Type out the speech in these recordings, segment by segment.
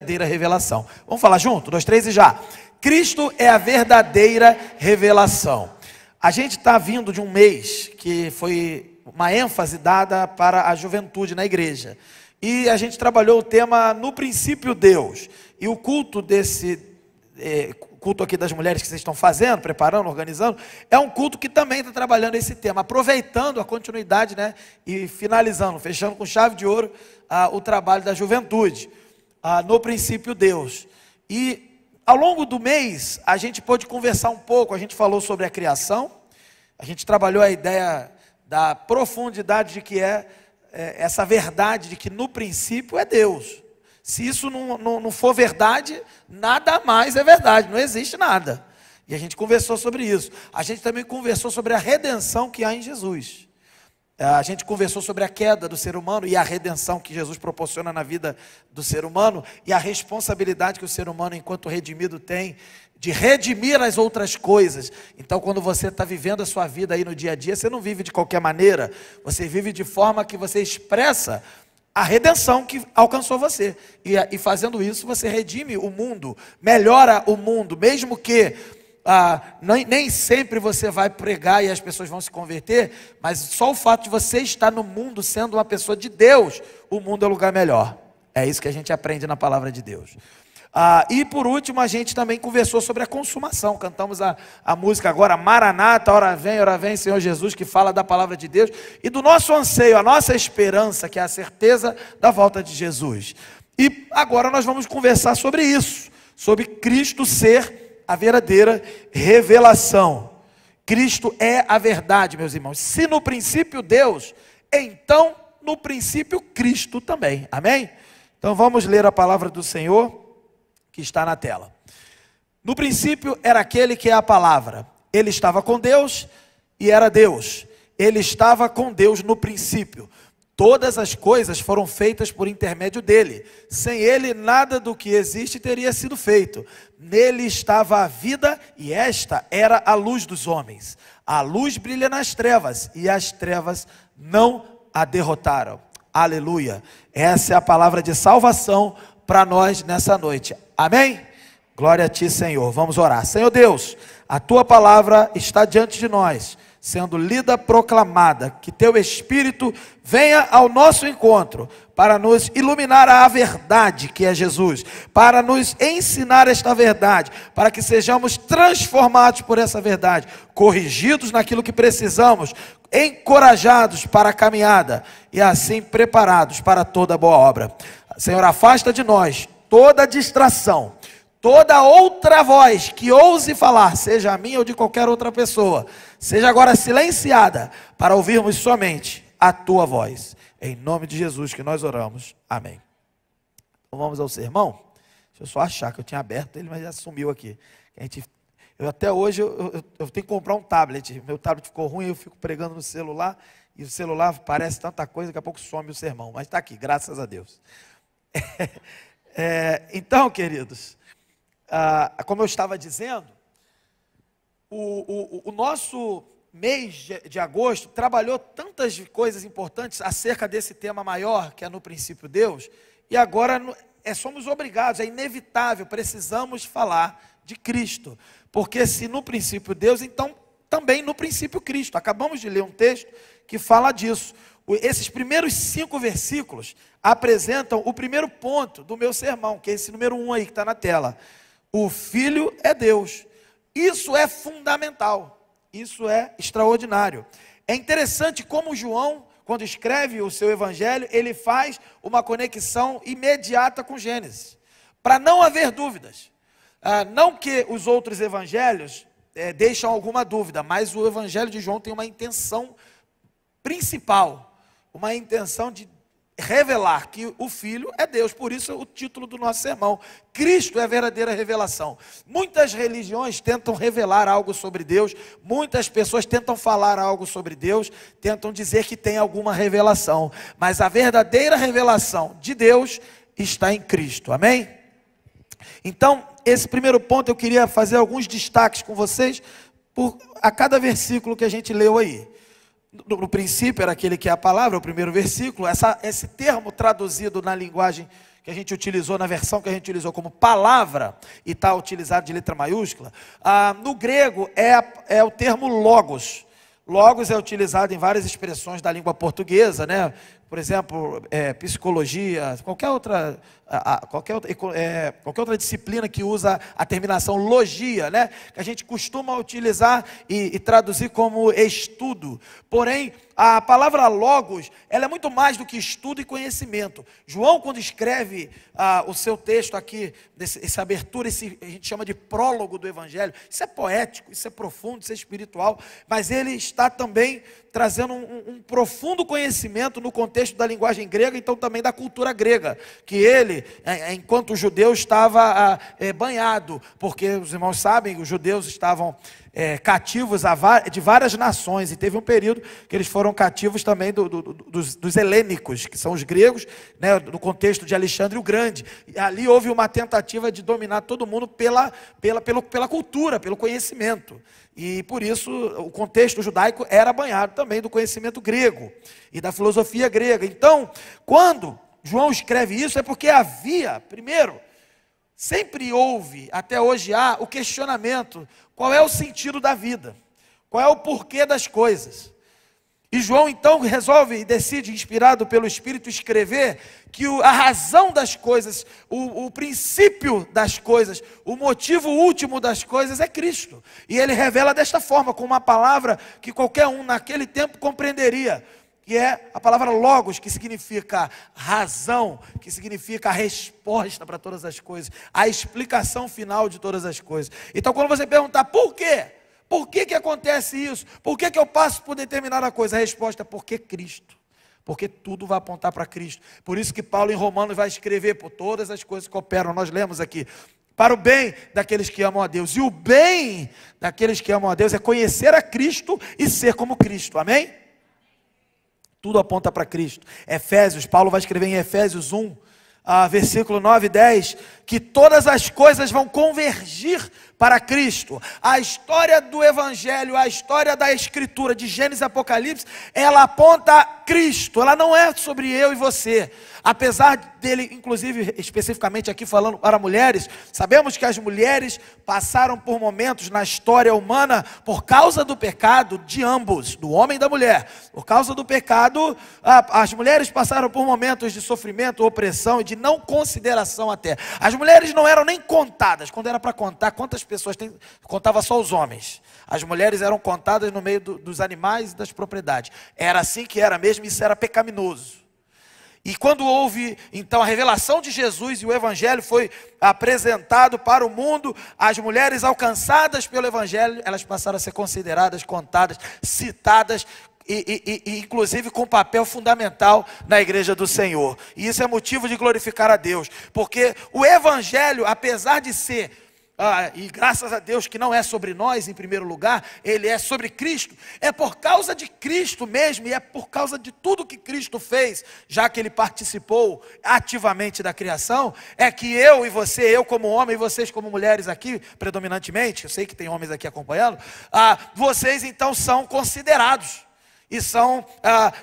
verdadeira revelação. Vamos falar junto? 2, 3 e já. Cristo é a verdadeira revelação. A gente está vindo de um mês que foi uma ênfase dada para a juventude na igreja. E a gente trabalhou o tema No Princípio Deus. E o culto desse culto aqui das mulheres que vocês estão fazendo, preparando, organizando, é um culto que também está trabalhando esse tema, aproveitando a continuidade, né, e finalizando, fechando com chave de ouro o trabalho da juventude, No Princípio Deus. E ao longo do mês, a gente pôde conversar um pouco, a gente falou sobre a criação, a gente trabalhou a ideia da profundidade de que essa verdade de que no princípio é Deus. Se isso não for verdade, nada mais é verdade, não existe nada. E a gente conversou sobre isso. A gente também conversou sobre a redenção que há em Jesus. A gente conversou sobre a queda do ser humano e a redenção que Jesus proporciona na vida do ser humano e a responsabilidade que o ser humano, enquanto redimido, tem de redimir as outras coisas. Então, quando você está vivendo a sua vida aí no dia a dia, você não vive de qualquer maneira, você vive de forma que você expressa a redenção que alcançou você. E fazendo isso, você redime o mundo, melhora o mundo, mesmo que nem sempre você vai pregar e as pessoas vão se converter, mas só o fato de você estar no mundo sendo uma pessoa de Deus, o mundo é um lugar melhor. É isso que a gente aprende na palavra de Deus. E por último, a gente também conversou sobre a consumação. Cantamos a música agora, Maranata, ora vem Senhor Jesus, que fala da palavra de Deus e do nosso anseio, a nossa esperança, que é a certeza da volta de Jesus. E agora nós vamos conversar sobre isso, sobre Cristo ser a verdadeira revelação. Cristo é a verdade, meus irmãos. Se no princípio Deus, então no princípio Cristo também. Amém? Então vamos ler a palavra do Senhor, que está na tela. No princípio era aquele que é a palavra. Ele estava com Deus e era Deus. Ele estava com Deus no princípio. Todas as coisas foram feitas por intermédio dele. Sem ele, nada do que existe teria sido feito. Nele estava a vida e esta era a luz dos homens. A luz brilha nas trevas e as trevas não a derrotaram. Aleluia. Essa é a palavra de salvação para nós nessa noite. Amém? Glória a ti, Senhor. Vamos orar. Senhor Deus, a tua palavra está diante de nós, sendo lida, proclamada. Que teu Espírito venha ao nosso encontro para nos iluminar a verdade que é Jesus, para nos ensinar esta verdade, para que sejamos transformados por essa verdade, corrigidos naquilo que precisamos, encorajados para a caminhada e assim preparados para toda boa obra. Senhor, afasta de nós toda distração, toda outra voz que ouse falar, seja a minha ou de qualquer outra pessoa, seja agora silenciada, para ouvirmos somente a tua voz. Em nome de Jesus que nós oramos. Amém. Então vamos ao sermão. Deixa eu só achar que eu tinha aberto ele, mas já sumiu aqui. Até hoje eu tenho que comprar um tablet. Meu tablet ficou ruim, eu fico pregando no celular, e o celular parece tanta coisa, daqui a pouco some o sermão. Mas está aqui, graças a Deus. Então, queridos, como eu estava dizendo, o nosso mês de agosto trabalhou tantas coisas importantes acerca desse tema maior, que é no princípio Deus, e agora somos obrigados, é inevitável, precisamos falar de Cristo, porque se no princípio Deus, então também no princípio Cristo. Acabamos de ler um texto que fala disso. Esses primeiros 5 versículos apresentam o primeiro ponto do meu sermão, que é esse número 1 aí que está na tela. O Filho é Deus. Isso é fundamental. Isso é extraordinário. É interessante como João, quando escreve o seu evangelho, ele faz uma conexão imediata com Gênesis, para não haver dúvidas. Não que os outros evangelhos deixam alguma dúvida, mas o evangelho de João tem uma intenção principal, uma intenção de revelar que o Filho é Deus. Por isso o título do nosso sermão, Cristo é a verdadeira revelação. Muitas religiões tentam revelar algo sobre Deus, muitas pessoas tentam falar algo sobre Deus, tentam dizer que tem alguma revelação, mas a verdadeira revelação de Deus está em Cristo, amém? Então, esse primeiro ponto eu queria fazer alguns destaques com vocês, a cada versículo que a gente leu aí. No princípio era aquele que é a palavra, o primeiro versículo, esse termo traduzido na linguagem que a gente utilizou, na versão que a gente utilizou como palavra, e está utilizado de letra maiúscula, no grego é o termo logos. Logos é utilizado em várias expressões da língua portuguesa, né? Por exemplo, psicologia, qualquer outra disciplina que usa a terminação logia, né? Que a gente costuma utilizar e traduzir como estudo. Porém, a palavra logos, ela é muito mais do que estudo e conhecimento. João, quando escreve o seu texto aqui, essa abertura, a gente chama de prólogo do Evangelho, isso é poético, isso é profundo, isso é espiritual, mas ele está também trazendo um profundo conhecimento no contexto da linguagem grega, então também da cultura grega, que ele, enquanto judeu, estava banhado, porque os irmãos sabem, os judeus estavam cativos de várias nações, e teve um período que eles foram cativos também dos helênicos, que são os gregos, né, no contexto de Alexandre o Grande. E ali houve uma tentativa de dominar todo mundo pela cultura, pelo conhecimento. E por isso o contexto judaico era banhado também do conhecimento grego e da filosofia grega. Então, quando João escreve isso, é porque havia, primeiro, sempre houve, até hoje há, o questionamento: qual é o sentido da vida? Qual é o porquê das coisas? E João então resolve e decide, inspirado pelo Espírito, escrever que a razão das coisas, o princípio das coisas, o motivo último das coisas é Cristo. E ele revela desta forma, com uma palavra que qualquer um naquele tempo compreenderia, que é a palavra logos, que significa razão, que significa a resposta para todas as coisas, a explicação final de todas as coisas. Então, quando você perguntar por quê? Por que acontece isso? Por que eu passo por determinada coisa? A resposta é porque Cristo. Porque tudo vai apontar para Cristo. Por isso que Paulo em Romanos vai escrever: por todas as coisas que operam, nós lemos aqui, para o bem daqueles que amam a Deus. E o bem daqueles que amam a Deus é conhecer a Cristo e ser como Cristo. Amém? Tudo aponta para Cristo. Efésios, Paulo vai escrever em Efésios 1, versículo 9 e 10, que todas as coisas vão convergir para Cristo. A história do Evangelho, a história da Escritura, de Gênesis e Apocalipse, ela aponta a Cristo, ela não é sobre eu e você. Apesar dele, inclusive, especificamente aqui falando para mulheres, sabemos que as mulheres passaram por momentos na história humana, por causa do pecado de ambos, do homem e da mulher. Por causa do pecado, as mulheres passaram por momentos de sofrimento, opressão e de não consideração até. As mulheres não eram nem contadas. Quando era para contar, quantas pessoas tem? Contava só os homens. As mulheres eram contadas no meio dos animais e das propriedades. Era assim que era mesmo, isso era pecaminoso. E quando houve, então, a revelação de Jesus e o Evangelho foi apresentado para o mundo, as mulheres alcançadas pelo Evangelho, elas passaram a ser consideradas, contadas, citadas, e inclusive com papel fundamental na igreja do Senhor. E isso é motivo de glorificar a Deus, porque o Evangelho, apesar de ser, e graças a Deus que não é sobre nós em primeiro lugar, ele é sobre Cristo, é por causa de Cristo mesmo, e é por causa de tudo que Cristo fez, já que ele participou ativamente da criação, é que eu e você, eu como homem e vocês como mulheres aqui, predominantemente, eu sei que tem homens aqui acompanhando, vocês então são considerados, e são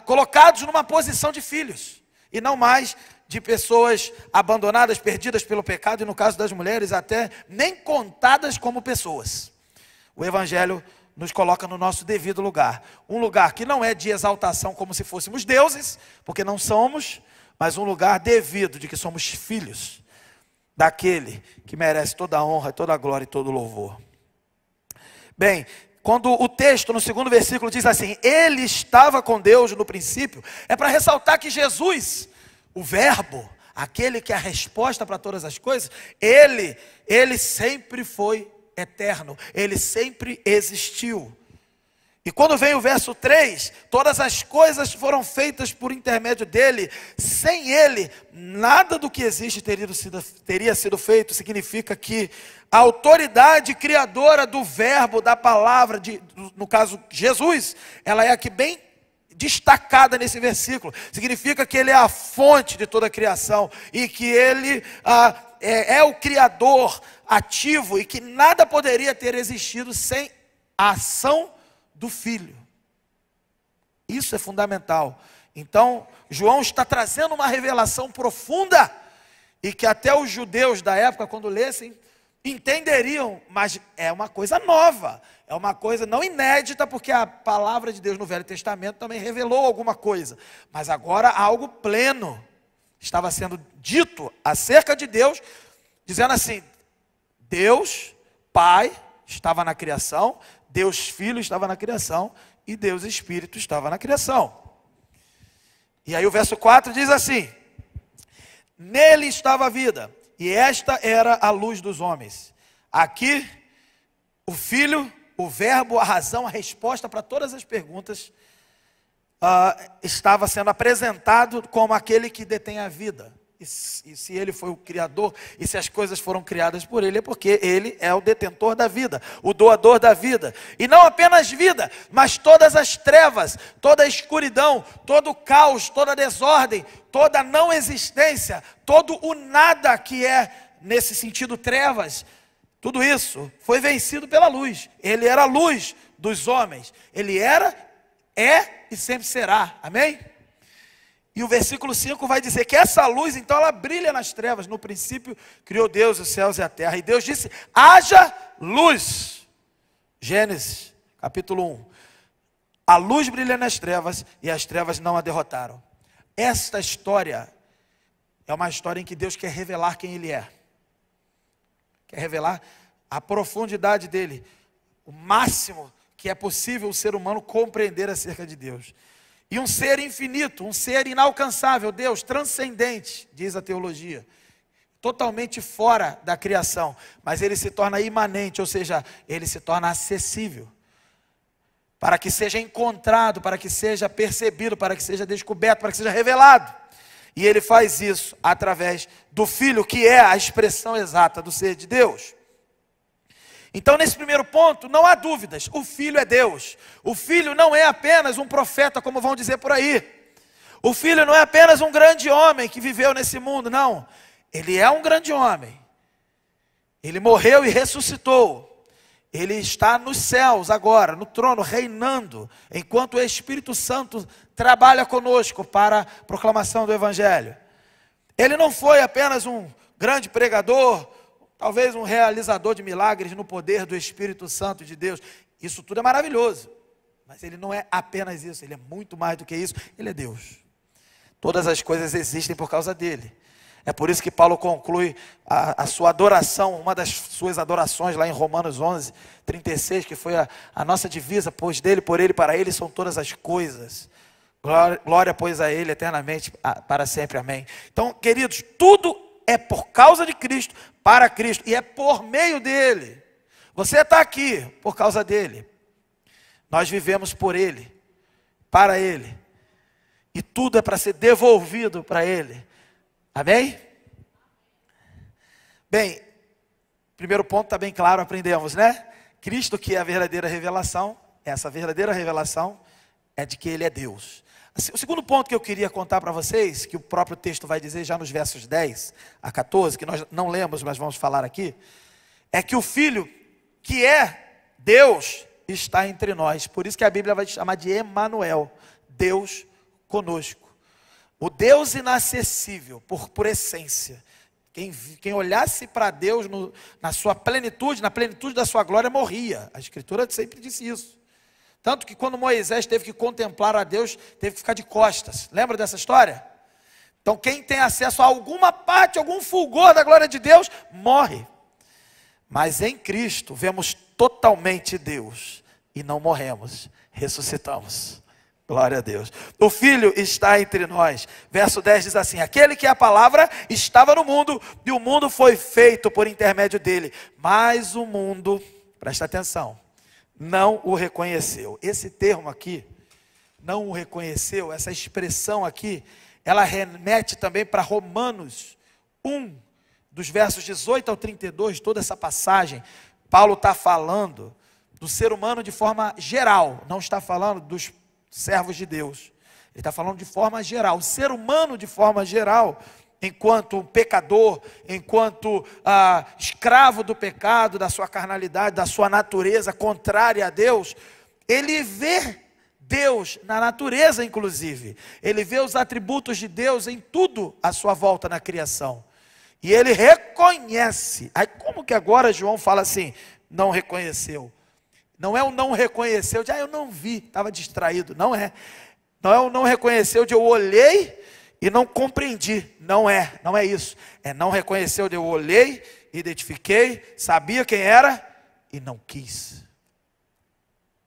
colocados numa posição de filhos, e não mais de pessoas abandonadas, perdidas pelo pecado, e no caso das mulheres até nem contadas como pessoas. O Evangelho nos coloca no nosso devido lugar, um lugar que não é de exaltação como se fôssemos deuses, porque não somos, mas um lugar devido de que somos filhos daquele que merece toda a honra, toda a glória e todo o louvor. Bem, quando o texto no segundo versículo diz assim: ele estava com Deus no princípio, é para ressaltar que Jesus, o verbo, aquele que é a resposta para todas as coisas, ele sempre foi eterno, ele sempre existiu. E quando vem o verso 3, todas as coisas foram feitas por intermédio dele, sem ele, nada do que existe teria sido feito. Significa que a autoridade criadora do verbo, da palavra, no caso Jesus, ela é aqui bem destacada nesse versículo. Significa que ele é a fonte de toda a criação, e que ele é o criador ativo, e que nada poderia ter existido sem a ação do Filho. Isso é fundamental. Então, João está trazendo uma revelação profunda, e que até os judeus da época, quando lessem, entenderiam, mas é uma coisa nova, é uma coisa não inédita, porque a palavra de Deus no Velho Testamento também revelou alguma coisa, mas agora algo pleno estava sendo dito acerca de Deus, dizendo assim: Deus Pai estava na criação, Deus Filho estava na criação e Deus Espírito estava na criação. E aí o verso 4 diz assim: nele estava a vida, e esta era a luz dos homens. Aqui, o Filho, o Verbo, a razão, a resposta para todas as perguntas, estava sendo apresentado como aquele que detém a vida. E se ele foi o Criador, e se as coisas foram criadas por ele, é porque ele é o detentor da vida, o doador da vida. E não apenas vida, mas todas as trevas, toda a escuridão, todo o caos, toda a desordem, toda a não existência, todo o nada que é, nesse sentido, trevas, tudo isso foi vencido pela luz. Ele era a luz dos homens. Ele era, é e sempre será. Amém? E o versículo 5 vai dizer que essa luz, então, ela brilha nas trevas. No princípio, criou Deus os céus e a terra. E Deus disse: haja luz. Gênesis, capítulo 1. A luz brilha nas trevas e as trevas não a derrotaram. Esta história é uma história em que Deus quer revelar quem Ele é. Quer revelar a profundidade dEle. O máximo que é possível o ser humano compreender acerca de Deus. E um ser infinito, um ser inalcançável, Deus transcendente, diz a teologia, totalmente fora da criação, mas ele se torna imanente, ou seja, ele se torna acessível, para que seja encontrado, para que seja percebido, para que seja descoberto, para que seja revelado. E ele faz isso através do Filho, que é a expressão exata do ser de Deus. Então, nesse primeiro ponto, não há dúvidas, o Filho é Deus. O Filho não é apenas um profeta, como vão dizer por aí. O Filho não é apenas um grande homem que viveu nesse mundo, não. Ele é um grande homem. Ele morreu e ressuscitou. Ele está nos céus agora, no trono, reinando, enquanto o Espírito Santo trabalha conosco para a proclamação do Evangelho. Ele não foi apenas um grande pregador, talvez um realizador de milagres no poder do Espírito Santo de Deus. Isso tudo é maravilhoso, mas ele não é apenas isso, ele é muito mais do que isso. Ele é Deus. Todas as coisas existem por causa dele. É por isso que Paulo conclui a sua adoração, uma das suas adorações lá em Romanos 11, 36, que foi a nossa divisa: pois dele, por ele, para ele são todas as coisas. Glória, pois, a ele eternamente, para sempre, amém. Então, queridos, tudo é por causa de Cristo, para Cristo, e é por meio dele. Você está aqui por causa dele. Nós vivemos por ele, para ele, e tudo é para ser devolvido para ele. Amém? Bem, primeiro ponto está bem claro, aprendemos, né? Cristo, que é a verdadeira revelação, essa verdadeira revelação é de que ele é Deus. O segundo ponto que eu queria contar para vocês, que o próprio texto vai dizer já nos versos 10 a 14, que nós não lemos, mas vamos falar aqui, é que o Filho, que é Deus, está entre nós. Por isso que a Bíblia vai chamar de Emanuel, Deus conosco. O Deus inacessível, por essência. Quem olhasse para Deus na sua plenitude, na plenitude da sua glória, morria. A Escritura sempre disse isso. Tanto que quando Moisés teve que contemplar a Deus, teve que ficar de costas. Lembra dessa história? Então quem tem acesso a alguma parte, algum fulgor da glória de Deus, morre. Mas em Cristo vemos totalmente Deus e não morremos, ressuscitamos. Glória a Deus. O Filho está entre nós. Verso 10 diz assim: aquele que é a palavra estava no mundo, e o mundo foi feito por intermédio dele. Mas o mundo, presta atenção, não o reconheceu. Esse termo aqui, não o reconheceu, essa expressão aqui, ela remete também para Romanos 1, dos versos 18 ao 32, toda essa passagem. Paulo está falando do ser humano de forma geral, não está falando dos servos de Deus. Ele está falando de forma geral, o ser humano de forma geral, enquanto pecador, enquanto escravo do pecado, da sua carnalidade, da sua natureza contrária a Deus, ele vê Deus na natureza, inclusive. Ele vê os atributos de Deus em tudo à sua volta na criação. E ele reconhece. Aí como que agora João fala assim, não reconheceu? Não é o não reconheceu de, eu não vi, estava distraído. Não é. Não é o não reconheceu de eu olhei e não compreendi. Não é isso. É não reconheceu de eu olhei, identifiquei, sabia quem era e não quis.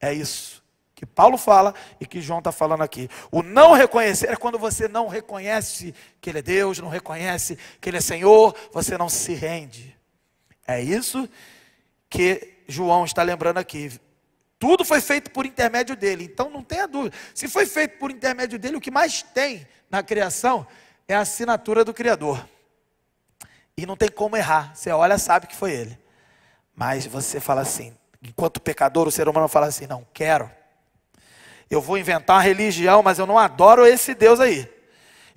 É isso que Paulo fala e que João está falando aqui. O não reconhecer é quando você não reconhece que Ele é Deus, não reconhece que Ele é Senhor, você não se rende. É isso que João está lembrando aqui. Tudo foi feito por intermédio dele, então não tenha dúvida. Se foi feito por intermédio dele, o que mais tem na criação é a assinatura do Criador. E não tem como errar. Você olha, sabe que foi ele. Mas você fala assim, enquanto pecador, o ser humano fala assim, não quero. Eu vou inventar uma religião, mas eu não adoro esse Deus aí.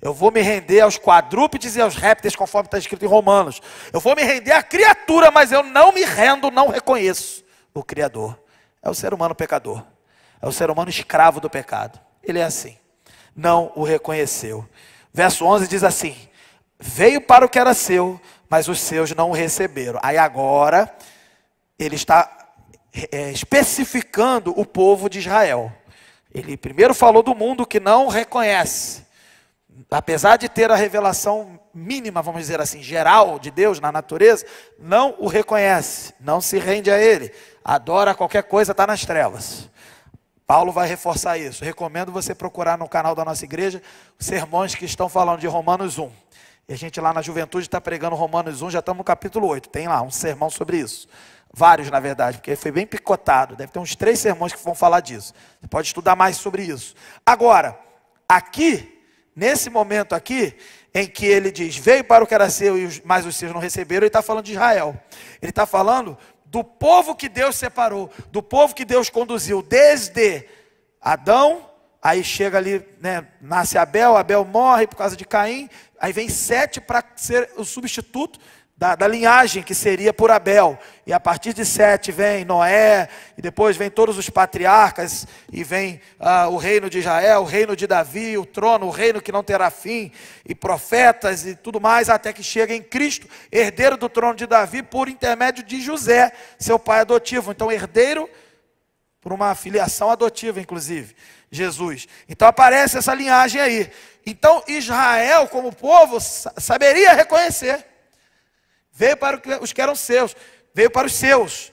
Eu vou me render aos quadrúpedes e aos répteis, conforme está escrito em Romanos. Eu vou me render à criatura, mas eu não me rendo, não reconheço o Criador. É o ser humano pecador. É o ser humano escravo do pecado. Ele é assim. Não o reconheceu. Verso 11 diz assim, veio para o que era seu, mas os seus não o receberam. Aí agora, ele está especificando o povo de Israel. Ele primeiro falou do mundo que não reconhece. Apesar de ter a revelação mínima, vamos dizer assim, geral de Deus na natureza, não o reconhece, não se rende a Ele, adora qualquer coisa, está nas trevas. Paulo vai reforçar isso. Recomendo você procurar no canal da nossa igreja os sermões que estão falando de Romanos 1. E a gente lá na juventude está pregando Romanos 1, já estamos no capítulo 8, tem lá um sermão sobre isso. Vários, na verdade, porque foi bem picotado, deve ter uns 3 sermões que vão falar disso. Você pode estudar mais sobre isso. Agora, aqui, nesse momento aqui, em que ele diz, veio para o que era seu, mas os seus não receberam, ele está falando de Israel. Ele está falando do povo que Deus separou, do povo que Deus conduziu, desde Adão, aí chega ali, né, nasce Abel, Abel morre por causa de Caim, aí vem Sete para ser o substituto da linhagem que seria por Abel, e a partir de Sete vem Noé, e depois vem todos os patriarcas, e vem o reino de Israel, o reino de Davi, o trono, o reino que não terá fim, e profetas e tudo mais, até que chega em Cristo, herdeiro do trono de Davi, por intermédio de José, seu pai adotivo. Então herdeiro por uma filiação adotiva, inclusive, Jesus. Então aparece essa linhagem aí. Então Israel, como povo, saberia reconhecer. Veio para os que eram seus, veio para os seus.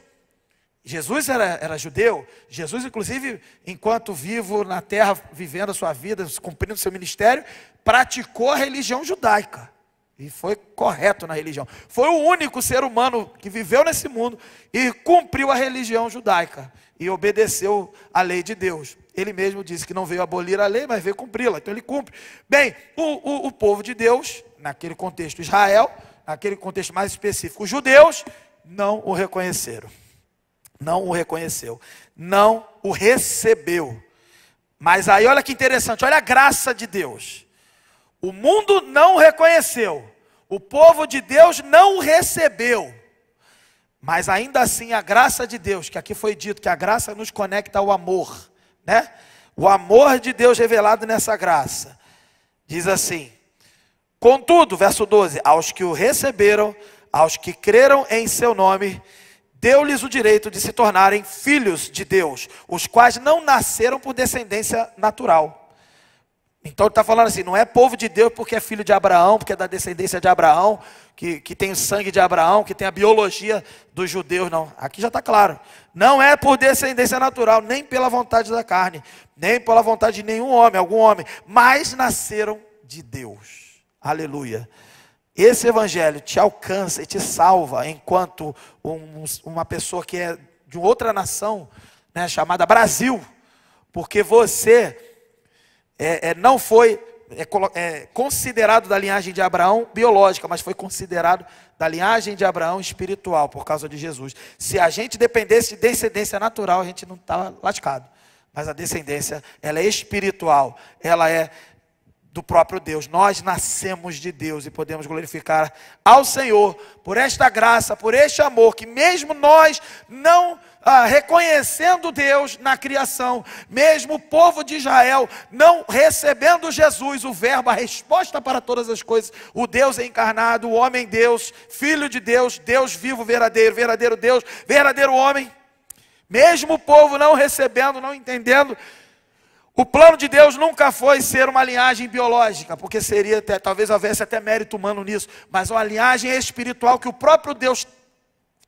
Jesus era judeu. Jesus, inclusive, enquanto vivo na terra, vivendo a sua vida, cumprindo o seu ministério, praticou a religião judaica. E foi correto na religião. Foi o único ser humano que viveu nesse mundo e cumpriu a religião judaica. E obedeceu a lei de Deus. Ele mesmo disse que não veio abolir a lei, mas veio cumpri-la. Então ele cumpre. Bem, o povo de Deus, naquele contexto Israel, naquele contexto mais específico, os judeus não o reconheceram. Não o reconheceu. Não o recebeu. Mas aí olha que interessante, olha a graça de Deus. O mundo não o reconheceu. O povo de Deus não o recebeu. Mas ainda assim a graça de Deus, que aqui foi dito que a graça nos conecta ao amor, né? O amor de Deus revelado nessa graça. Diz assim, contudo, verso 12, aos que o receberam, aos que creram em seu nome, deu-lhes o direito de se tornarem filhos de Deus, os quais não nasceram por descendência natural. Então ele está falando assim, não é povo de Deus porque é filho de Abraão, porque é da descendência de Abraão, que tem o sangue de Abraão, que tem a biologia dos judeus, não. Aqui já está claro. Não é por descendência natural, nem pela vontade da carne, nem pela vontade de nenhum homem, algum homem, mas nasceram de Deus. Aleluia. Esse evangelho te alcança e te salva enquanto uma pessoa que é de outra nação, né, chamada Brasil, porque você não foi considerado da linhagem de Abraão biológica, mas foi considerado da linhagem de Abraão espiritual, por causa de Jesus. Se a gente dependesse de descendência natural, a gente não estava lascado. Mas a descendência, ela é espiritual, ela é do próprio Deus. Nós nascemos de Deus e podemos glorificar ao Senhor por esta graça, por este amor, que mesmo nós não reconhecendo Deus na criação, mesmo o povo de Israel não recebendo Jesus, o verbo, a resposta para todas as coisas, o Deus encarnado, o homem Deus, Filho de Deus, Deus vivo, verdadeiro, verdadeiro Deus, verdadeiro homem, mesmo o povo não recebendo, não entendendo, o plano de Deus nunca foi ser uma linhagem biológica, porque seria, talvez houvesse até mérito humano nisso, mas uma linhagem espiritual que o próprio Deus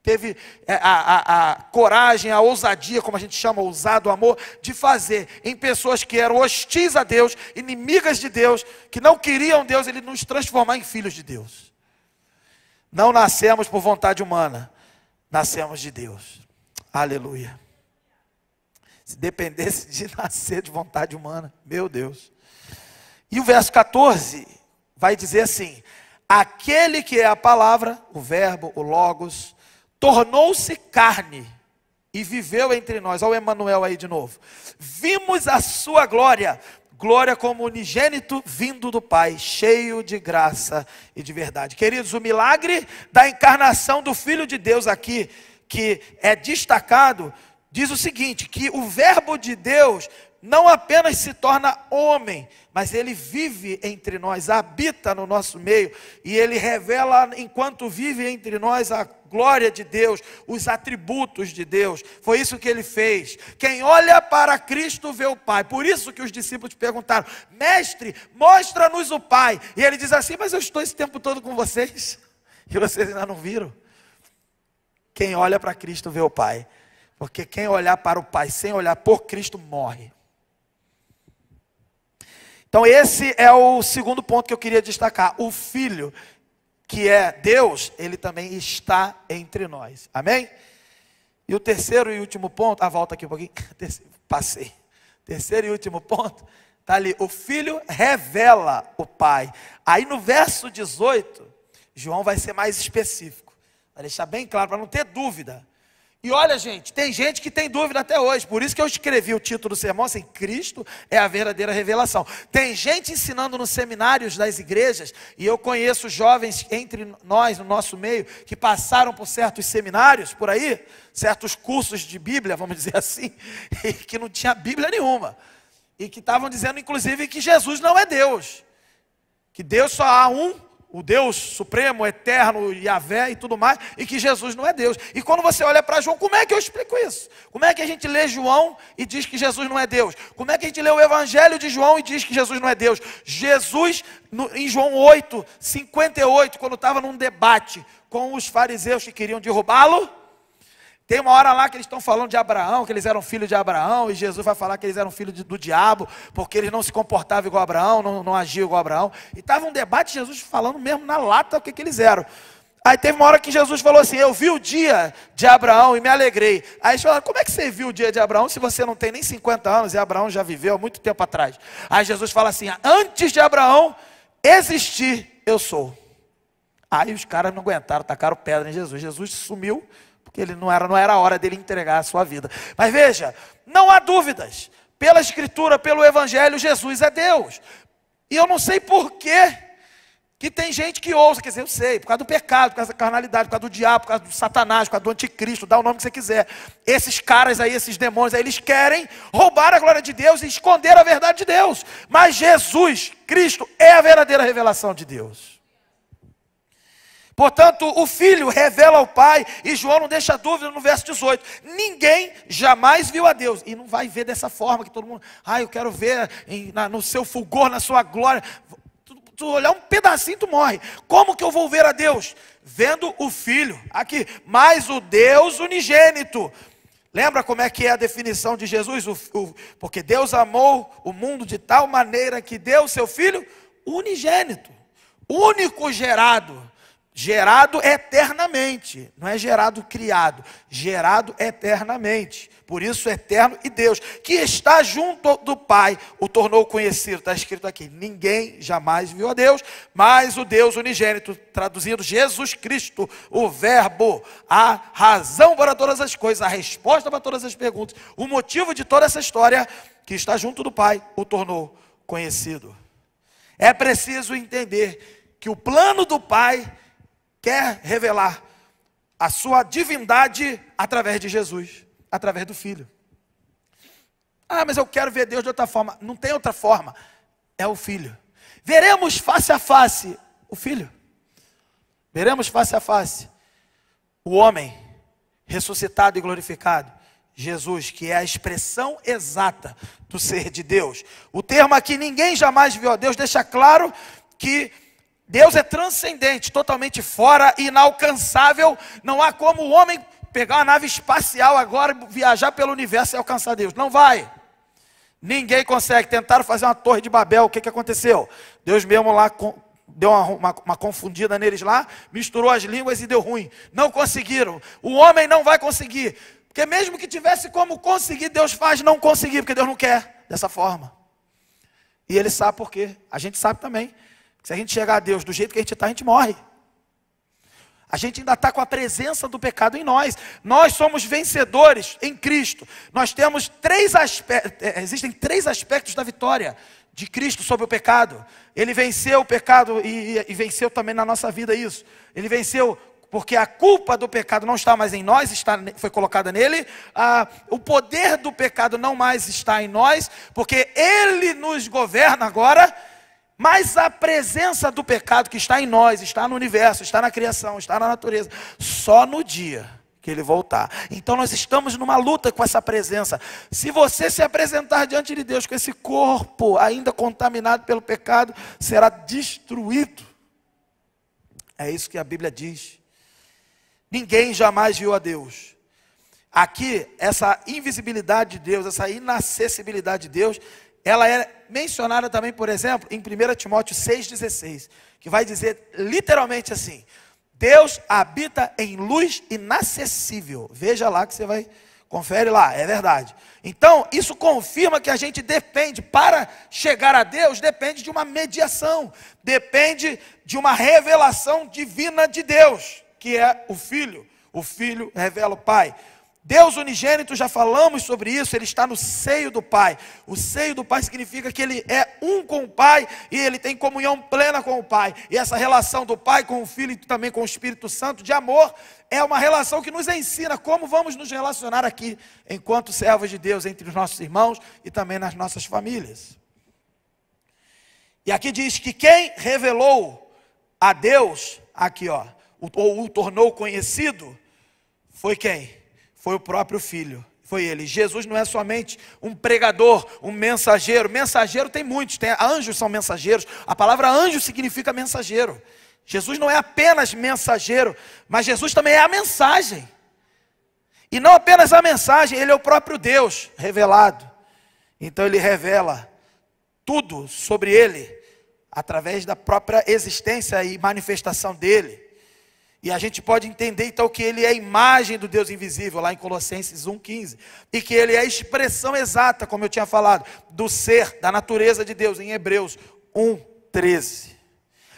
teve a coragem, a ousadia, como a gente chama, ousado amor, de fazer em pessoas que eram hostis a Deus, inimigas de Deus, que não queriam Deus, Ele nos transformar em filhos de Deus. Não nascemos por vontade humana, nascemos de Deus. Aleluia. Se dependesse de nascer de vontade humana, meu Deus. E o verso 14 vai dizer assim: aquele que é a palavra, o verbo, o logos, tornou-se carne e viveu entre nós. Olha o Emanuel aí de novo. Vimos a sua glória, glória como unigênito vindo do Pai, cheio de graça e de verdade. Queridos, o milagre da encarnação do Filho de Deus aqui, que é destacado, diz o seguinte, que o verbo de Deus não apenas se torna homem, mas ele vive entre nós, habita no nosso meio, e ele revela, enquanto vive entre nós, a glória de Deus, os atributos de Deus. Foi isso que ele fez. Quem olha para Cristo vê o Pai. Por isso que os discípulos perguntaram: mestre, mostra-nos o Pai. E ele diz assim: mas eu estou esse tempo todo com vocês e vocês ainda não viram. Quem olha para Cristo vê o Pai, porque quem olhar para o Pai sem olhar por Cristo morre. Então esse é o segundo ponto que eu queria destacar. O Filho, que é Deus, Ele também está entre nós. Amém? E o terceiro e último ponto, volta aqui um pouquinho, passei. Terceiro e último ponto, está ali, o Filho revela o Pai. Aí no verso 18, João vai ser mais específico, vai deixar bem claro, para não ter dúvida. E olha, gente, tem gente que tem dúvida até hoje, por isso que eu escrevi o título do sermão assim: Cristo é a verdadeira revelação. Tem gente ensinando nos seminários das igrejas, e eu conheço jovens entre nós, no nosso meio, que passaram por certos seminários, por aí, certos cursos de Bíblia, vamos dizer assim, e que não tinha Bíblia nenhuma, e que estavam dizendo inclusive que Jesus não é Deus, que Deus só há um, o Deus supremo, eterno, Yahvé e tudo mais, e que Jesus não é Deus. E quando você olha para João, como é que eu explico isso? Como é que a gente lê João e diz que Jesus não é Deus? Como é que a gente lê o Evangelho de João e diz que Jesus não é Deus? Jesus, em João 8:58, quando estava num debate com os fariseus que queriam derrubá-lo, tem uma hora lá que eles estão falando de Abraão, que eles eram filhos de Abraão, e Jesus vai falar que eles eram filhos do diabo, porque eles não se comportavam igual a Abraão, não agiam igual a Abraão. E estava um debate, Jesus falando mesmo na lata o que eles eram. Aí teve uma hora que Jesus falou assim: eu vi o dia de Abraão e me alegrei. Aí eles falaram: como é que você viu o dia de Abraão se você não tem nem 50 anos e Abraão já viveu há muito tempo atrás? Aí Jesus fala assim: antes de Abraão existir, eu sou. Aí os caras não aguentaram, tacaram pedra em Jesus. Jesus sumiu, porque ele não era a hora dele entregar a sua vida. Mas veja, não há dúvidas, pela Escritura, pelo Evangelho, Jesus é Deus. E eu não sei por que tem gente que ouça, quer dizer, eu sei, por causa do pecado, por causa da carnalidade, por causa do diabo, por causa do Satanás, por causa do anticristo, dá o nome que você quiser. Esses caras aí, esses demônios aí, eles querem roubar a glória de Deus e esconder a verdade de Deus. Mas Jesus, Cristo, é a verdadeira revelação de Deus. Portanto, o Filho revela ao Pai, e João não deixa dúvida no verso 18: ninguém jamais viu a Deus, e não vai ver dessa forma, que todo mundo, eu quero ver no seu fulgor, na sua glória. Tu olhar um pedacinho, tu morre. Como que eu vou ver a Deus? Vendo o Filho, aqui, mas o Deus unigênito. Lembra como é que é a definição de Jesus? Porque Deus amou o mundo de tal maneira que deu o seu Filho unigênito, único gerado. Gerado eternamente, não é gerado criado, gerado eternamente, por isso eterno, e Deus, que está junto do Pai, o tornou conhecido. Está escrito aqui: ninguém jamais viu a Deus, mas o Deus unigênito, traduzindo Jesus Cristo, o verbo, a razão para todas as coisas, a resposta para todas as perguntas, o motivo de toda essa história, que está junto do Pai, o tornou conhecido. É preciso entender que o plano do Pai quer revelar a sua divindade através de Jesus. através do Filho. Ah, mas eu quero ver Deus de outra forma. Não tem outra forma. É o Filho. Veremos face a face o Filho. Veremos face a face o homem ressuscitado e glorificado. Jesus, que é a expressão exata do ser de Deus. O termo aqui, ninguém jamais viu a Deus, deixa claro que Deus é transcendente, totalmente fora, inalcançável. Não há como o homem pegar uma nave espacial agora, viajar pelo universo e alcançar Deus. Não vai. Ninguém consegue. Tentaram fazer uma torre de Babel. O que aconteceu? Deus mesmo lá deu uma confundida neles lá, misturou as línguas e deu ruim. Não conseguiram. O homem não vai conseguir. Porque mesmo que tivesse como conseguir, Deus faz não conseguir, porque Deus não quer dessa forma. E Ele sabe por quê. A gente sabe também. Se a gente chegar a Deus do jeito que a gente morre. A gente ainda está com a presença do pecado em nós. Nós somos vencedores em Cristo. Nós temos existem três aspectos da vitória de Cristo sobre o pecado. Ele venceu o pecado e venceu também na nossa vida isso. Ele venceu porque a culpa do pecado não está mais em nós, foi colocada nele. O poder do pecado não mais está em nós, porque Ele nos governa agora. Mas a presença do pecado que está em nós, está no universo, está na criação, está na natureza, só no dia que Ele voltar. Então nós estamos numa luta com essa presença. Se você se apresentar diante de Deus com esse corpo ainda contaminado pelo pecado, será destruído. É isso que a Bíblia diz. Ninguém jamais viu a Deus. Aqui, essa invisibilidade de Deus, essa inacessibilidade de Deus, ela é mencionada também, por exemplo, em 1 Timóteo 6,16, que vai dizer literalmente assim: Deus habita em luz inacessível. Veja lá que você vai, confere lá, é verdade. Então, isso confirma que a gente depende, para chegar a Deus, depende de uma mediação, depende de uma revelação divina de Deus, que é o Filho. O Filho revela o Pai. Deus unigênito, já falamos sobre isso, Ele está no seio do Pai. O seio do Pai significa que Ele é um com o Pai e Ele tem comunhão plena com o Pai. E essa relação do Pai com o Filho e também com o Espírito Santo de amor é uma relação que nos ensina como vamos nos relacionar aqui, enquanto servos de Deus, entre os nossos irmãos e também nas nossas famílias. E aqui diz que quem revelou a Deus, aqui ó, ou o tornou conhecido, foi quem? Foi o próprio Filho, foi Ele. Jesus não é somente um pregador, um mensageiro. Mensageiro tem muitos, anjos são mensageiros. A palavra anjo significa mensageiro. Jesus não é apenas mensageiro, mas Jesus também é a mensagem. E não apenas a mensagem, Ele é o próprio Deus revelado. Então Ele revela tudo sobre Ele, através da própria existência e manifestação dEle. E a gente pode entender então que Ele é a imagem do Deus invisível, lá em Colossenses 1,15. E que Ele é a expressão exata, como eu tinha falado, do ser, da natureza de Deus, em Hebreus 1,13.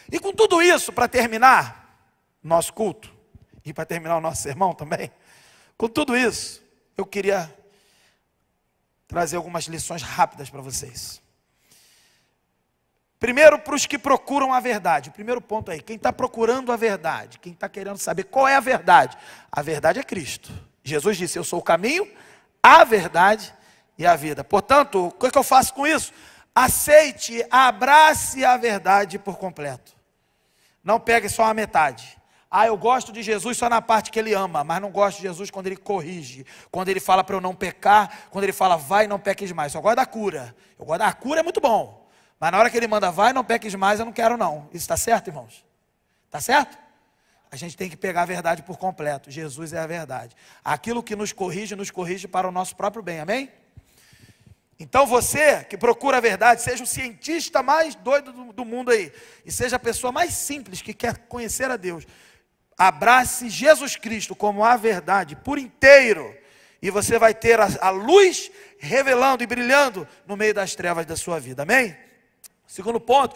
E com tudo isso, para terminar nosso culto, e para terminar o nosso sermão também, com tudo isso, eu queria trazer algumas lições rápidas para vocês. Primeiro, para os que procuram a verdade. O primeiro ponto aí, quem está procurando a verdade, quem está querendo saber qual é a verdade é Cristo. Jesus disse: eu sou o caminho, a verdade e a vida. Portanto, o que eu faço com isso? Aceite, abrace a verdade por completo. Não pegue só a metade. Ah, eu gosto de Jesus só na parte que Ele ama, mas não gosto de Jesus quando Ele corrige, quando Ele fala para eu não pecar, quando Ele fala vai, não peques mais. Eu gosto da cura. A cura é muito bom. Mas na hora que Ele manda, vai, não peques mais, eu não quero não. Isso está certo, irmãos? Está certo? A gente tem que pegar a verdade por completo. Jesus é a verdade. Aquilo que nos corrige para o nosso próprio bem, amém? Então você que procura a verdade, seja o cientista mais doido do mundo aí, e seja a pessoa mais simples que quer conhecer a Deus, abrace Jesus Cristo como a verdade por inteiro, e você vai ter a luz revelando e brilhando no meio das trevas da sua vida, amém? Segundo ponto,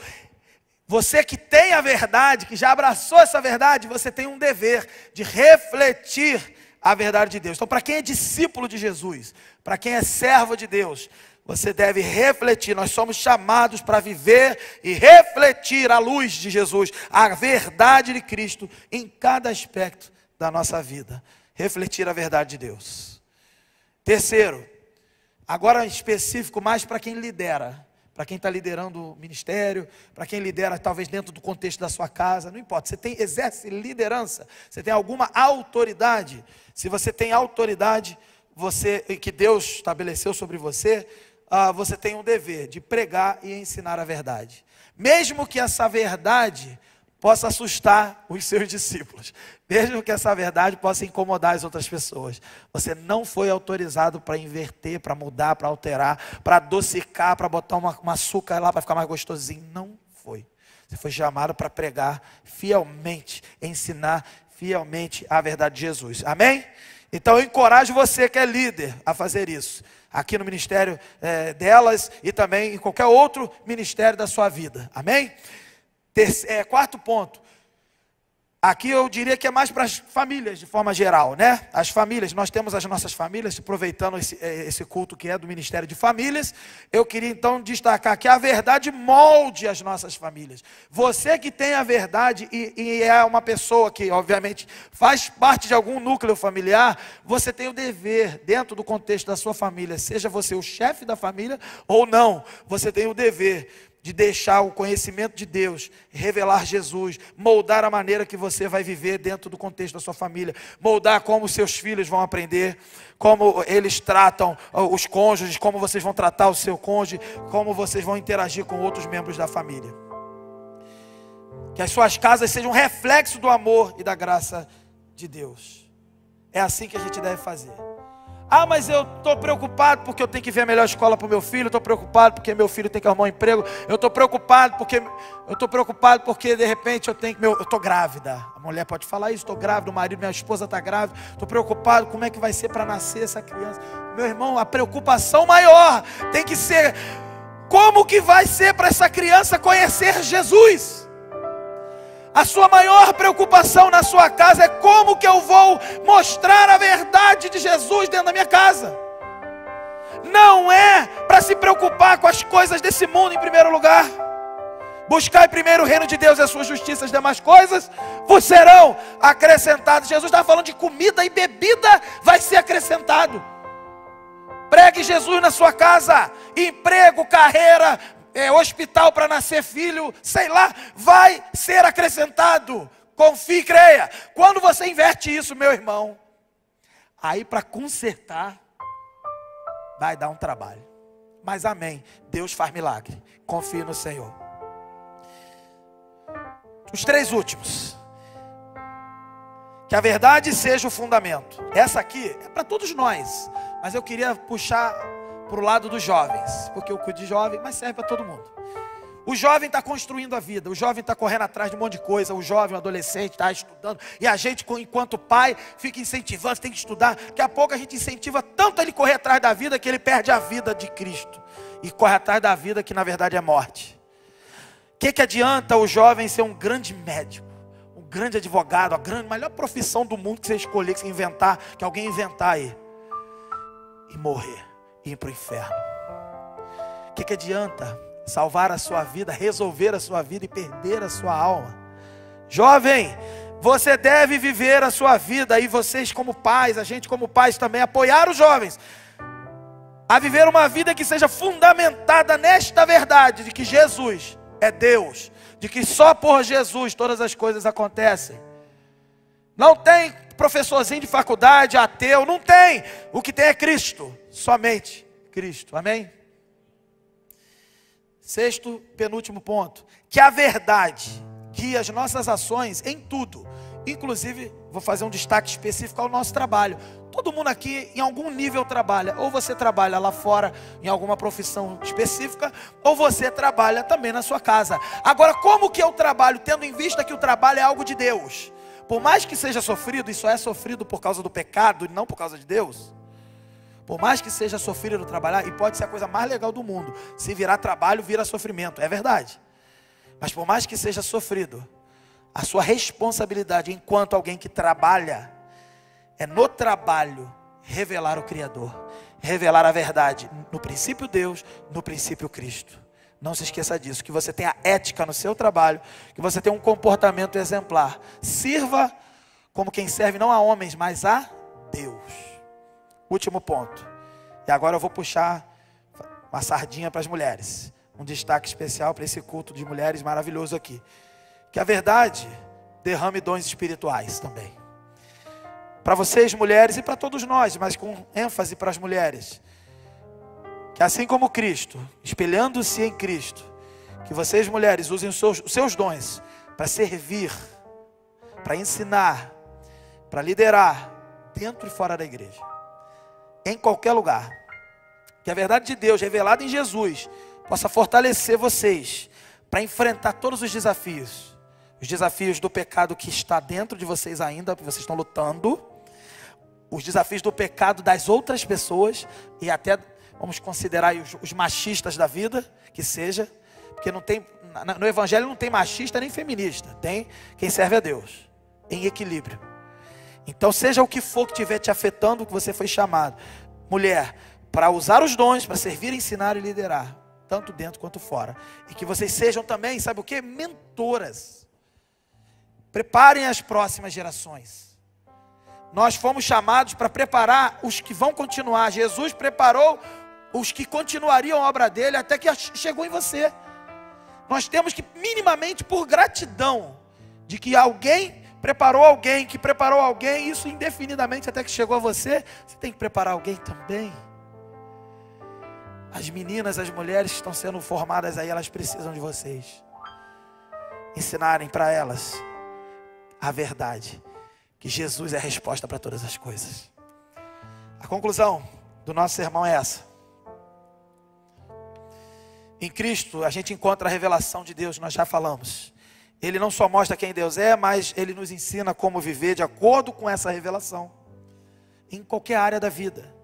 você que tem a verdade, que já abraçou essa verdade, você tem um dever de refletir a verdade de Deus. Então, para quem é discípulo de Jesus, para quem é servo de Deus, você deve refletir. Nós somos chamados para viver e refletir a luz de Jesus, a verdade de Cristo em cada aspecto da nossa vida. Refletir a verdade de Deus. Terceiro, agora específico mais para quem lidera, para quem está liderando o ministério, para quem lidera talvez dentro do contexto da sua casa, não importa, você exerce liderança, você tem alguma autoridade. Se você tem autoridade, que Deus estabeleceu sobre você, você tem um dever de pregar e ensinar a verdade. Mesmo que essa verdade possa assustar os seus discípulos, mesmo que essa verdade possa incomodar as outras pessoas, você não foi autorizado para inverter, para mudar, para alterar, para adocicar, para botar um açúcar lá para ficar mais gostosinho. Não foi. Você foi chamado para pregar fielmente, ensinar fielmente a verdade de Jesus. Amém? Então eu encorajo você que é líder a fazer isso, aqui no ministério delas e também em qualquer outro ministério da sua vida. Amém? Quarto ponto, aqui eu diria que é mais para as famílias de forma geral, né? As famílias, nós temos as nossas famílias, aproveitando esse culto que é do Ministério de Famílias, eu queria então destacar que a verdade molde as nossas famílias. Você que tem a verdade e é uma pessoa que obviamente faz parte de algum núcleo familiar, você tem o dever, dentro do contexto da sua família, seja você o chefe da família ou não, você tem o dever de deixar o conhecimento de Deus, revelar Jesus, moldar a maneira que você vai viver dentro do contexto da sua família, moldar como seus filhos vão aprender, como eles tratam os cônjuges, como vocês vão tratar o seu cônjuge, como vocês vão interagir com outros membros da família. Que as suas casas sejam um reflexo do amor e da graça de Deus. É assim que a gente deve fazer. Mas eu estou preocupado porque eu tenho que ver a melhor escola para o meu filho, estou preocupado porque meu filho tem que arrumar um emprego, eu estou preocupado porque de repente eu estou grávida. A mulher pode falar isso, estou grávida, o marido, minha esposa está grávida, estou preocupado, como é que vai ser para nascer essa criança? Meu irmão, a preocupação maior tem que ser, como que vai ser para essa criança conhecer Jesus? A sua maior preocupação na sua casa é como que eu vou mostrar a verdade de Jesus dentro da minha casa. Não é para se preocupar com as coisas desse mundo em primeiro lugar. Buscai primeiro o reino de Deus e a sua justiça, as demais coisas vos serão acrescentadas. Jesus estava falando de comida e bebida vai ser acrescentado. Pregue Jesus na sua casa, emprego, carreira, hospital para nascer filho, sei lá, vai ser acrescentado. Confie e creia. Quando você inverte isso, meu irmão, aí para consertar vai dar um trabalho. Mas amém, Deus faz milagre. Confie no Senhor. Os 3 últimos. Que a verdade seja o fundamento. Essa aqui é para todos nós, mas eu queria puxar para o lado dos jovens, porque eu cuido de jovem, mas serve para todo mundo. O jovem está construindo a vida, o jovem está correndo atrás de um monte de coisa, o jovem, o adolescente está estudando, e a gente, enquanto pai, fica incentivando, você tem que estudar. Daqui a pouco a gente incentiva tanto ele correr atrás da vida, que ele perde a vida de Cristo, e corre atrás da vida que na verdade é morte. O que adianta o jovem ser um grande médico, um grande advogado, a melhor profissão do mundo que você escolher, que você inventar, que alguém inventar aí, e morrer? Ir para o inferno. O que adianta salvar a sua vida, resolver a sua vida e perder a sua alma? Jovem, você deve viver a sua vida, e vocês como pais, a gente como pais também, apoiar os jovens a viver uma vida que seja fundamentada nesta verdade de que Jesus é Deus, de que só por Jesus todas as coisas acontecem. Não tem professorzinho de faculdade, ateu, não tem. O que tem é Cristo, somente Cristo, amém? 6º, penúltimo ponto, que a verdade guie as nossas ações em tudo, inclusive, vou fazer um destaque específico ao nosso trabalho. Todo mundo aqui em algum nível trabalha, ou você trabalha lá fora em alguma profissão específica, ou você trabalha também na sua casa. Agora, como que eu trabalho, tendo em vista que o trabalho é algo de Deus? Por mais que seja sofrido, e só é sofrido por causa do pecado e não por causa de Deus. Por mais que seja sofrido trabalhar, e pode ser a coisa mais legal do mundo, se virar trabalho, vira sofrimento, é verdade. Mas por mais que seja sofrido, a sua responsabilidade enquanto alguém que trabalha, é no trabalho revelar o Criador, revelar a verdade, no princípio Deus, no princípio Cristo. Não se esqueça disso, que você tenha ética no seu trabalho, que você tenha um comportamento exemplar. Sirva como quem serve não a homens, mas a Deus. Último ponto, E agora eu vou puxar uma sardinha para as mulheres. Um destaque especial para esse culto de mulheres maravilhoso aqui. Que a verdade derrame dons espirituais também. Para vocês mulheres e para todos nós, mas com ênfase para as mulheres. Que assim como Cristo, espelhando-se em Cristo, que vocês mulheres usem os seus dons para servir, para ensinar, para liderar, dentro e fora da igreja. Em qualquer lugar. Que a verdade de Deus revelada em Jesus possa fortalecer vocês para enfrentar todos os desafios. Os desafios do pecado que está dentro de vocês ainda, que vocês estão lutando. Os desafios do pecado das outras pessoas. E até vamos considerar os machistas da vida, que seja. Porque não tem, no evangelho não tem machista nem feminista. Tem quem serve a Deus. Em equilíbrio. Então seja o que for que estiver te afetando, que você foi chamado. Mulher, para usar os dons, para servir, ensinar e liderar. Tanto dentro quanto fora. E que vocês sejam também, sabe o que? Mentoras. Preparem as próximas gerações. Nós fomos chamados para preparar os que vão continuar. Jesus preparou os que continuariam a obra dele até que chegou em você. Nós temos que, minimamente, por gratidão, de que alguém preparou alguém, que preparou alguém, isso indefinidamente até que chegou a você, você tem que preparar alguém também. As meninas, as mulheres que estão sendo formadas aí, elas precisam de vocês. Ensinarem para elas a verdade, que Jesus é a resposta para todas as coisas. A conclusão do nosso sermão é essa. Em Cristo a gente encontra a revelação de Deus, nós já falamos. Ele não só mostra quem Deus é, mas Ele nos ensina como viver de acordo com essa revelação. Em qualquer área da vida.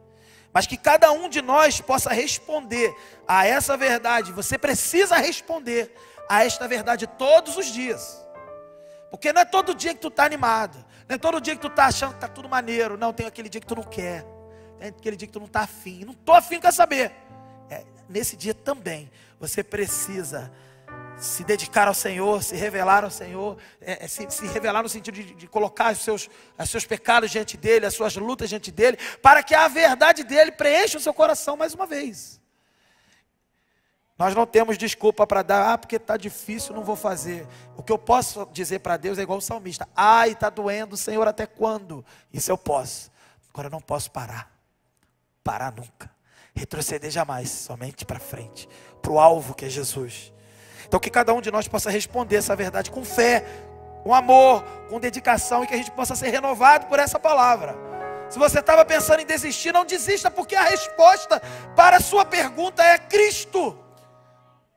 Mas que cada um de nós possa responder a essa verdade. Você precisa responder a esta verdade todos os dias. Porque não é todo dia que tu está animado. Não é todo dia que tu está achando que está tudo maneiro. Não, tem aquele dia que tu não quer. Tem aquele dia que tu não está afim. Não estou afim, quer saber. Nesse dia também, você precisa se dedicar ao Senhor, se revelar ao Senhor. Se revelar no sentido de colocar os seus pecados diante dEle, as suas lutas diante dEle. Para que a verdade dEle preencha o seu coração mais uma vez. Nós não temos desculpa para dar, porque está difícil, não vou fazer. O que eu posso dizer para Deus é igual o salmista. Ai, está doendo, Senhor, até quando? Isso eu posso. Agora eu não posso parar. Parar nunca. Retroceder jamais, somente para frente. Para o alvo que é Jesus. Então que cada um de nós possa responder essa verdade com fé, com amor, com dedicação. E que a gente possa ser renovado por essa palavra. Se você estava pensando em desistir, não desista, porque a resposta para a sua pergunta é Cristo.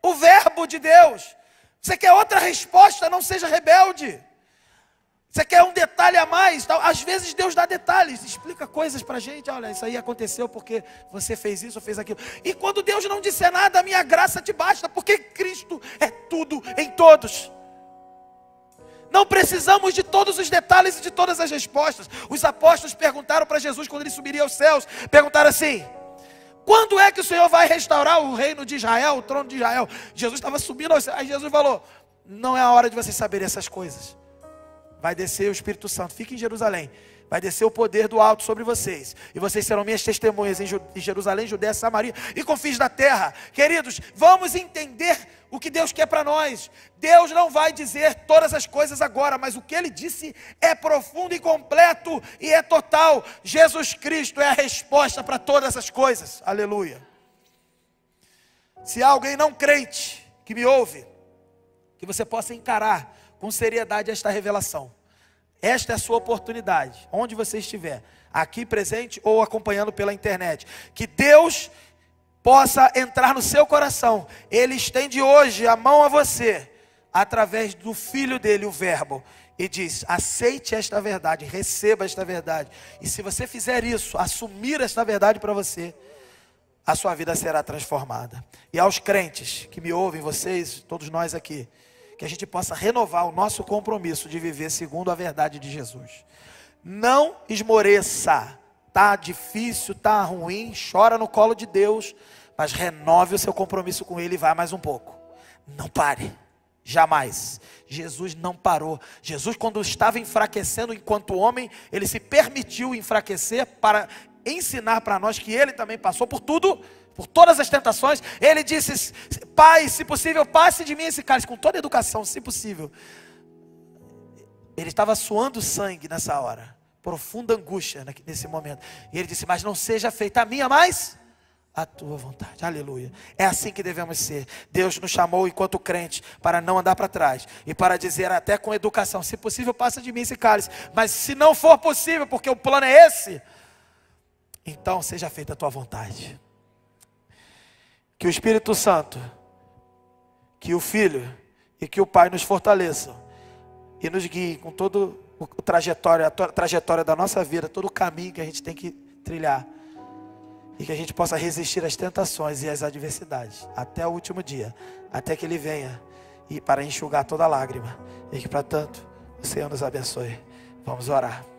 O verbo de Deus. Você quer outra resposta? Não seja rebelde. Você quer um detalhe a mais? Às vezes Deus dá detalhes, explica coisas para a gente. Olha, isso aí aconteceu porque você fez isso ou fez aquilo. E quando Deus não disser nada, a minha graça te basta, porque Cristo é tudo em todos. Não precisamos de todos os detalhes e de todas as respostas. Os apóstolos perguntaram para Jesus quando ele subiria aos céus. Perguntaram assim: quando é que o Senhor vai restaurar o reino de Israel, o trono de Israel? Jesus estava subindo aos céus. Aí Jesus falou: não é a hora de vocês saberem essas coisas. Vai descer o Espírito Santo, fique em Jerusalém. Vai descer o poder do alto sobre vocês. E vocês serão minhas testemunhas em Jerusalém, Judéia, Samaria e confins da terra. Queridos, vamos entender o que Deus quer para nós. Deus não vai dizer todas as coisas agora, mas o que Ele disse é profundo e completo e é total. Jesus Cristo é a resposta para todas as coisas. Aleluia. Se há alguém não crente que me ouve, que você possa encarar com seriedade esta revelação. Esta é a sua oportunidade, onde você estiver, aqui presente ou acompanhando pela internet. Que Deus possa entrar no seu coração. Ele estende hoje a mão a você, através do Filho dele, o Verbo. E diz: aceite esta verdade, receba esta verdade. E se você fizer isso, assumir esta verdade para você, a sua vida será transformada. E aos crentes que me ouvem, vocês, todos nós aqui, que a gente possa renovar o nosso compromisso de viver segundo a verdade de Jesus. Não esmoreça. Tá difícil, tá ruim, chora no colo de Deus, mas renove o seu compromisso com Ele e vá mais um pouco. Não pare, jamais. Jesus não parou. Jesus, quando estava enfraquecendo enquanto homem, Ele se permitiu enfraquecer para ensinar para nós que ele também passou por tudo, por todas as tentações. Ele disse: Pai, se possível, passe de mim esse cálice, com toda a educação, se possível. Ele estava suando sangue nessa hora, profunda angústia nesse momento. E ele disse: mas não seja feita a minha, mas a tua vontade. Aleluia. É assim que devemos ser. Deus nos chamou enquanto crente para não andar para trás e para dizer até com educação: se possível, passa de mim esse cálice, mas se não for possível, porque o plano é esse, então seja feita a tua vontade. Que o Espírito Santo, que o Filho e que o Pai nos fortaleçam e nos guiem com todo a trajetória da nossa vida, todo o caminho que a gente tem que trilhar, e que a gente possa resistir às tentações e às adversidades até o último dia, até que Ele venha e para enxugar toda lágrima. E que para tanto o Senhor nos abençoe. Vamos orar.